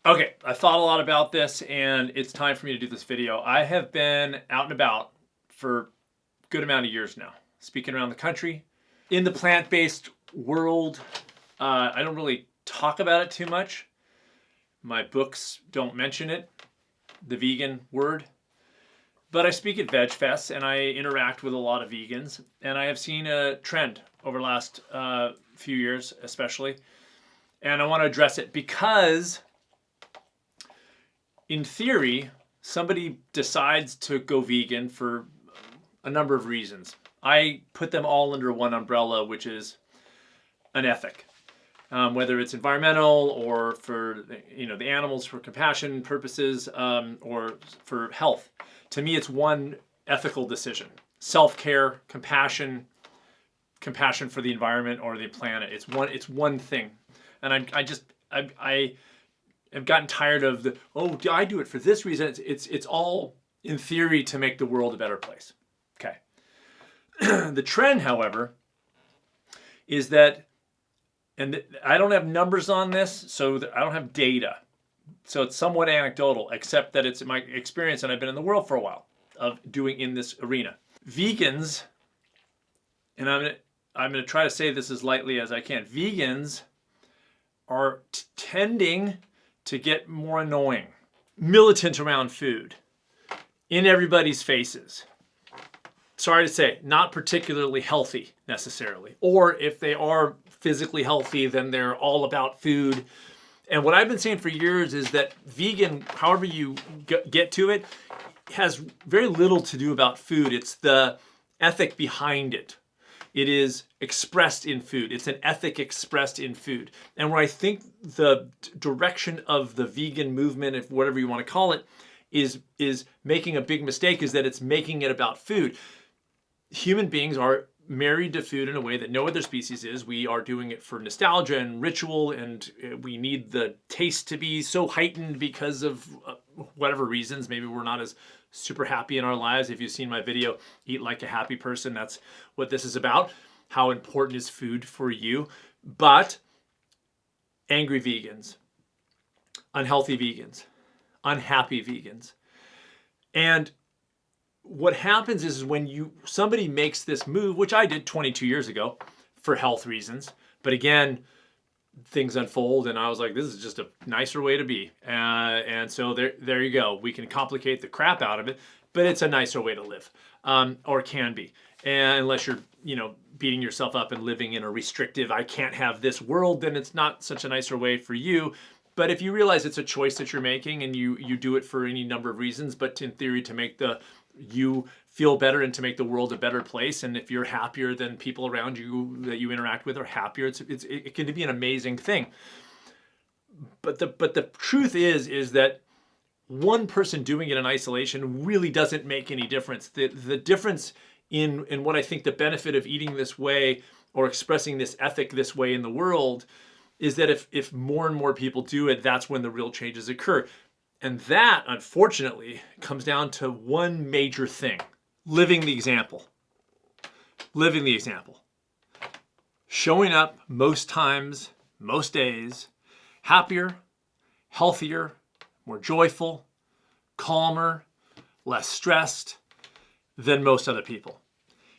Okay, I thought a lot about this and it's time for me to do this video. I have been out and about for a good amount of years now, speaking around the country. In the plant-based world, I don't really talk about it too much. My books don't mention it, the vegan word. But I speak at Veg Fest and I interact with a lot of vegans. And I have seen a trend over the last few years, especially. And I want to address it because in theory, somebody decides to go vegan for a number of reasons. I put them all under one umbrella, which is an ethic. Whether it's environmental or for the animals for compassion purposes or for health. To me, it's one ethical decision. Self-care, compassion for the environment or the planet. It's one thing. And I have gotten tired of I do it for this reason. It's all in theory to make the world a better place. Okay. The trend, however, is that, and I don't have numbers on this, so I don't have data. So it's somewhat anecdotal, except that it's my experience and I've been in the world for a while of doing in this arena. Vegans, and I'm going to try to say this as lightly as I can. Vegans are tending to get more annoying, militant around food, in everybody's faces. Sorry to say, not particularly healthy necessarily. Or if they are physically healthy, then they're all about food. And what I've been saying for years is that vegan, however you get to it, has very little to do about food. It's the ethic behind it. It is expressed in food. It's an ethic expressed in food. And where I think the direction of the vegan movement, if whatever you want to call it, is making a big mistake is that it's making it about food. Human beings are married to food in a way that no other species is. We are doing it for nostalgia and ritual, and we need the taste to be so heightened because of whatever reasons. Maybe we're not as super happy in our lives. If you've seen my video, Eat Like a Happy Person, that's what this is about. How important is food for you? But angry vegans, unhealthy vegans, unhappy vegans. And what happens is when somebody makes this move, which I did 22 years ago for health reasons, but again, things unfold and I was like, this is just a nicer way to be. And so there you go. We can complicate the crap out of it, but it's a nicer way to live, or can be. And unless you're, beating yourself up and living in a restrictive, I can't have this world, then it's not such a nicer way for you. But if you realize it's a choice that you're making and you do it for any number of reasons, but in theory to make you feel better and to make the world a better place, and if you're happier, then people around you that you interact with are happier. It can be an amazing thing. But the truth is that one person doing it in isolation really doesn't make any difference. The difference in what I think the benefit of eating this way or expressing this ethic this way in the world is that if more and more people do it, that's when the real changes occur. And that, unfortunately, comes down to one major thing: living the example. Living the example. Showing up most times, most days, happier, healthier, more joyful, calmer, less stressed than most other people.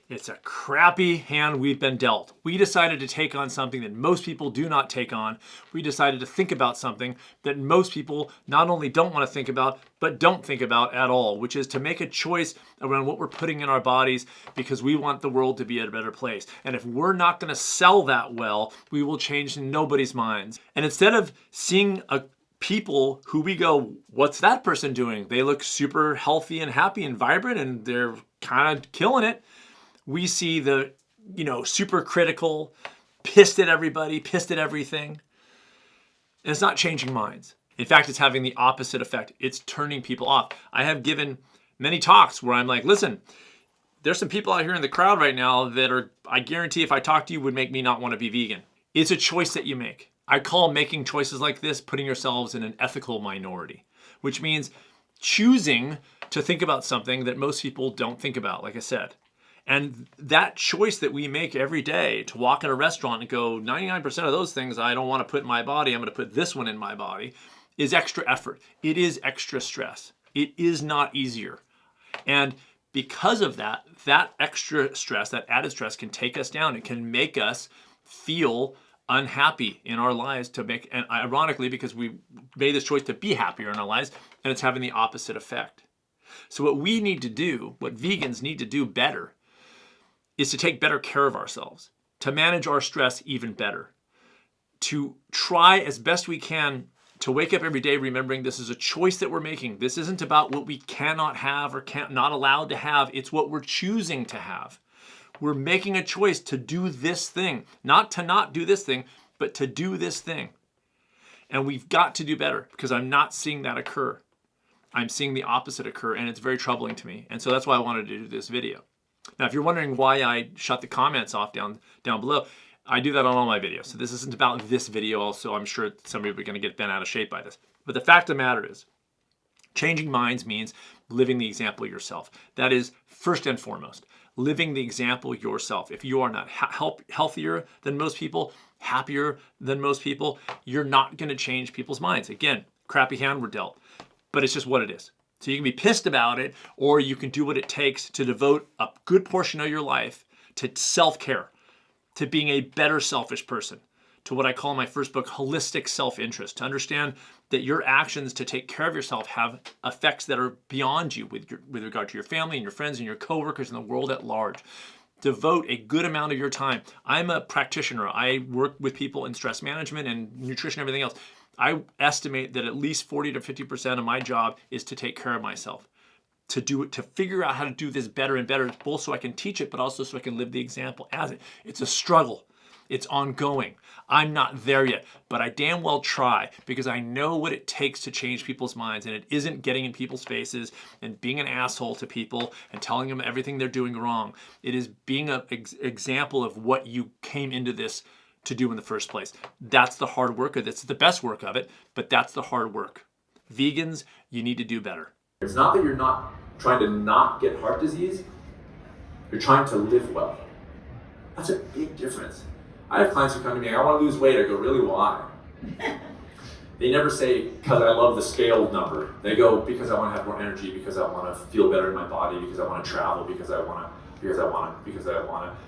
It's a crappy hand we've been dealt. We decided to take on something that most people do not take on. We decided to think about something that most people not only don't want to think about, but don't think about at all, which is to make a choice around what we're putting in our bodies because we want the world to be a better place. And if we're not going to sell that well, we will change nobody's minds. And instead of seeing people who we go, what's that person doing? They look super healthy and happy and vibrant and they're kind of killing it. We see the, super critical, pissed at everybody, pissed at everything. And it's not changing minds. In fact, it's having the opposite effect. It's turning people off. I have given many talks where I'm like, listen, there's some people out here in the crowd right now that I guarantee if I talk to you would make me not want to be vegan. It's a choice that you make. I call making choices like this putting yourselves in an ethical minority, which means choosing to think about something that most people don't think about, like I said. And that choice that we make every day to walk in a restaurant and go, 99% of those things I don't want to put in my body, I'm going to put this one in my body. is extra effort. It is extra stress. It is not easier. And because of that, that extra stress, that added stress can take us down. It can make us feel unhappy in our lives and ironically, because we made this choice to be happier in our lives, and it's having the opposite effect. So what we need to do, what vegans need to do better, is to take better care of ourselves, to manage our stress even better, to try as best we can to wake up every day remembering this is a choice that we're making. This isn't about what we cannot have or not allowed to have. It's what we're choosing to have. We're making a choice to do this thing, not to not do this thing, but to do this thing. And we've got to do better because I'm not seeing that occur. I'm seeing the opposite occur, and it's very troubling to me. And so that's why I wanted to do this video. Now, if you're wondering why I shut the comments off down below, I do that on all my videos. So this isn't about this video also. I'm sure some people are going to get bent out of shape by this. But the fact of the matter is, changing minds means living the example yourself. That is first and foremost, living the example yourself. If you are not healthier than most people, happier than most people, you're not going to change people's minds. Again, crappy hand we're dealt, but it's just what it is. So you can be pissed about it, or you can do what it takes to devote a good portion of your life to self-care, to being a better selfish person, to what I call in my first book, holistic self-interest, to understand that your actions to take care of yourself have effects that are beyond you with regard to your family and your friends and your coworkers and the world at large. Devote a good amount of your time. I'm a practitioner. I work with people in stress management and nutrition and everything else. I estimate that at least 40 to 50% of my job is to take care of myself, to figure out how to do this better and better, both so I can teach it, but also so I can live the example as it. It's a struggle. It's ongoing. I'm not there yet, but I damn well try because I know what it takes to change people's minds, and it isn't getting in people's faces and being an asshole to people and telling them everything they're doing wrong. It is being an example of what you came into this to do in the first place. That's the hard work. That's the best work of it, but that's the hard work. Vegans, you need to do better. It's not that you're not trying to not get heart disease, you're trying to live well. That's a big difference. I have clients who come to me, I want to lose weight. I go, really, why? They never say, because I love the scale number. They go, because I want to have more energy, because I want to feel better in my body, because I want to travel, because I want to.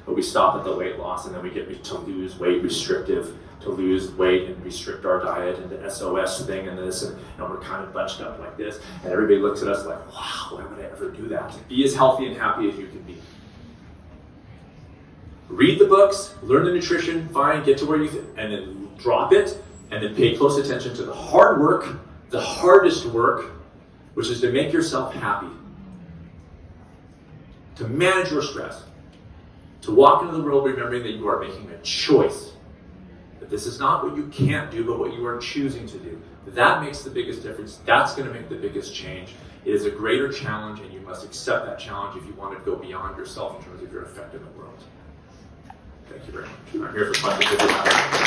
But we stop at the weight loss, and then we get to lose weight restrictive, to lose weight and restrict our diet and the SOS thing and this, and we're kind of bunched up like this, and everybody looks at us like, wow, why would I ever do that? Be as healthy and happy as you can be. Read the books, learn the nutrition, fine, get to where and then drop it, and then pay close attention to the hard work, the hardest work, which is to make yourself happy, to manage your stress, to walk into the world remembering that you are making a choice, that this is not what you can't do, but what you are choosing to do. That makes the biggest difference. That's going to make the biggest change. It is a greater challenge, and you must accept that challenge if you want to go beyond yourself in terms of your effect in the world. Thank you very much. I'm here for fun.